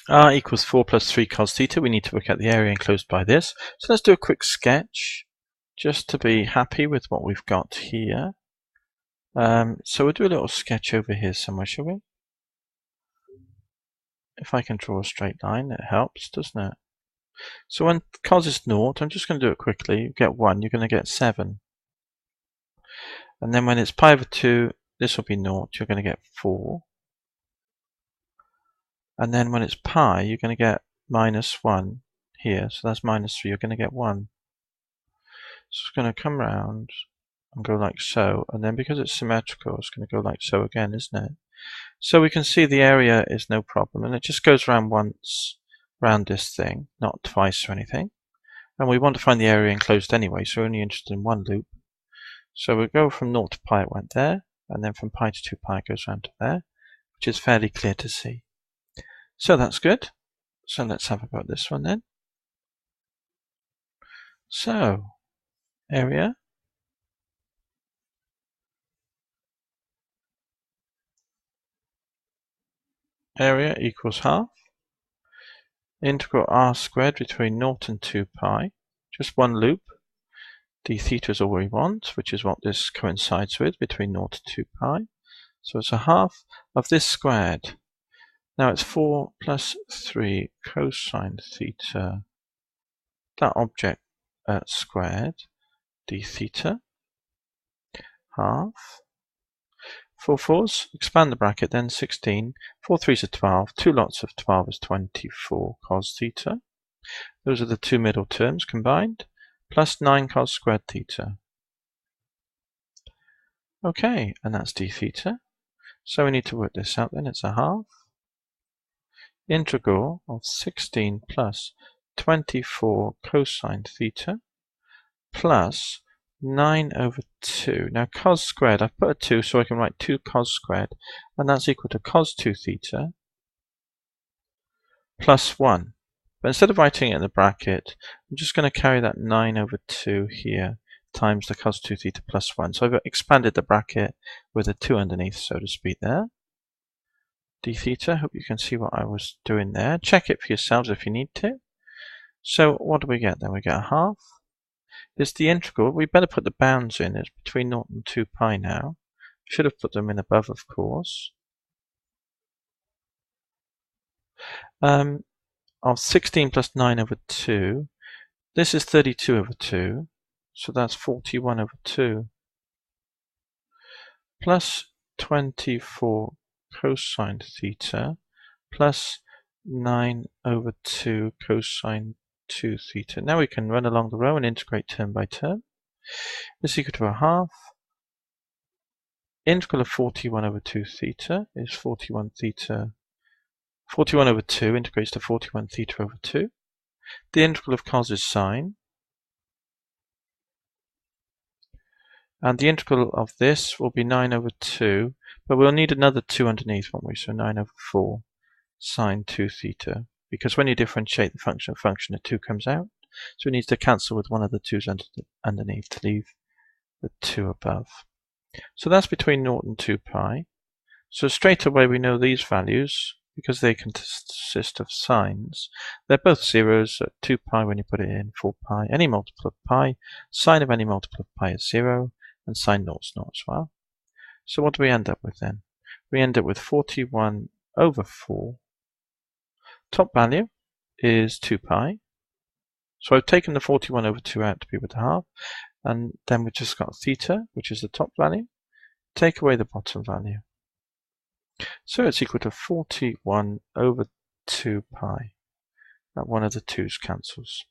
r equals 4 plus 3 cos theta. We need to work out the area enclosed by this. So let's do a quick sketch just to be happy with what we've got here. So we'll do a little sketch over here somewhere, shall we? If I can draw a straight line, it helps, doesn't it? So when cos is 0, I'm just going to do it quickly. You get 1, you're going to get 7. And then when it's pi over 2, this will be 0, you're going to get 4. And then when it's pi, you're going to get minus 1 here. So that's minus 3, you're going to get 1. So it's going to come round and go like so. And then because it's symmetrical, it's going to go like so again, isn't it? So we can see the area is no problem. And it just goes around once around this thing, not twice or anything. And we want to find the area enclosed anyway, so we're only interested in one loop. So we'll go from 0 to pi, it went there. And then from pi to 2 pi, it goes around to there, which is fairly clear to see. So that's good. So let's have a go at this one then. So, area equals half integral r squared between 0 and 2 pi, just one loop. D theta is all we want, which is what this coincides with, between 0 to 2 pi. So it's a half of this squared. Now it's 4 plus 3 cosine theta, that object squared, d theta, half. 4 fours, expand the bracket, then 16. 4 threes are 12. 2 lots of 12 is 24 cos theta. Those are the two middle terms combined, plus 9 cos squared theta. Okay, and that's d theta. So we need to work this out then. It's a half integral of 16 plus 24 cosine theta plus 9 over 2. Now cos squared, I've put a 2 so I can write 2 cos squared, and that's equal to cos 2 theta plus 1. But instead of writing it in the bracket, I'm just going to carry that 9 over 2 here times the cos 2 theta plus 1. So I've expanded the bracket with a 2 underneath, so to speak, there. D theta, hope you can see what I was doing there. Check it for yourselves if you need to. So what do we get then? We get a half. Is the integral, we better put the bounds in, it's between 0 and 2 pi now. Should have put them in above, of course. Of 16 plus 9 over 2, this is 32 over 2, so that's 41 over 2, plus 24 cosine theta, plus 9 over 2 cosine 2 theta. Now we can run along the row and integrate term by term. This is equal to a half. Integral of 41 over 2 theta is 41 theta. 41 over 2 integrates to 41 theta over 2. The integral of cos is sine. And the integral of this will be 9 over 2, but we'll need another 2 underneath, won't we? So 9 over 4 sine 2 theta. Because when you differentiate the function, a 2 comes out. So it needs to cancel with one of the 2's underneath to leave the 2 above. So that's between 0 and 2 pi. So straight away we know these values, because they consist of sines. They're both zeros at 2 pi when you put it in, 4 pi, any multiple of pi. Sine of any multiple of pi is 0, and sine 0 is 0 as well. So what do we end up with then? We end up with 41 over 4. Top value is 2 pi. So I've taken the 41 over 2 out to be with the half, and then we've just got theta, which is the top value. Take away the bottom value. So it's equal to 41 over 2 pi. That one of the 2's cancels.